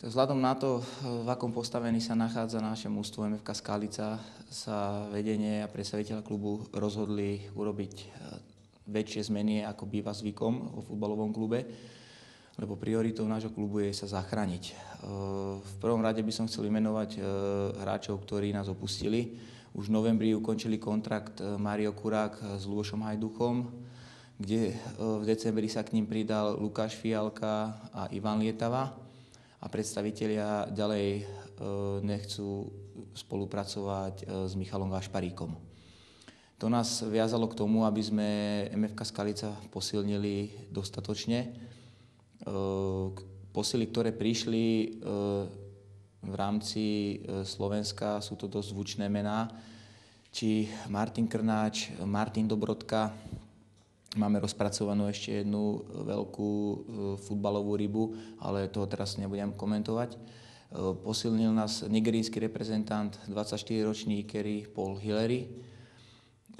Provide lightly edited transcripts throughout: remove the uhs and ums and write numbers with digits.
Vzhľadom na to, v akom postavení sa nachádza naše mužstvo MFK Skalica, sa vedenie a predstaviteľ klubu rozhodli urobiť väčšie zmeny, ako býva zvykom vo futbalovom klube, lebo prioritou nášho klubu je sa zachrániť. V prvom rade by som chcel vymenovať hráčov, ktorí nás opustili. Už v novembri ukončili kontrakt Mário Kurák s Ľubošom Hajduchom, kde v decembri sa k ním pridal Lukáš Fialka a Ivan Lietava. A predstavitelia ďalej nechcú spolupracovať s Michalom Gašparíkom. To nás viazalo k tomu, aby sme MFK Skalica posilnili dostatočne. Posily, ktoré prišli v rámci Slovenska, sú to dosť zvučné mená, či Martin Krnáč, Martin Dobrodka. Máme rozpracovanú ešte jednu veľkú futbalovú rybu, ale toho teraz nebudem komentovať. Posilnil nás nigerijský reprezentant, 24-ročný Kerry Paul Hillery.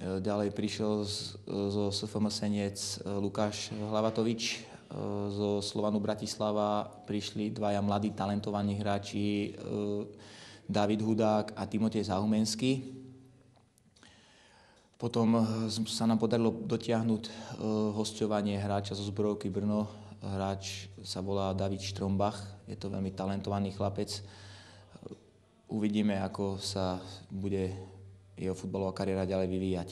Ďalej prišiel zo SFM Senec Lukáš Hlavatovič. Zo Slovanu Bratislava prišli dvaja mladí talentovaní hráči David Hudák a Timotej Zahumenský. Potom sa nám podarilo dotiahnuť hosťovanie hráča zo Zbrojovky Brno. Hráč sa volá David Štrombach, je to veľmi talentovaný chlapec. Uvidíme, ako sa bude jeho futbalová kariéra ďalej vyvíjať.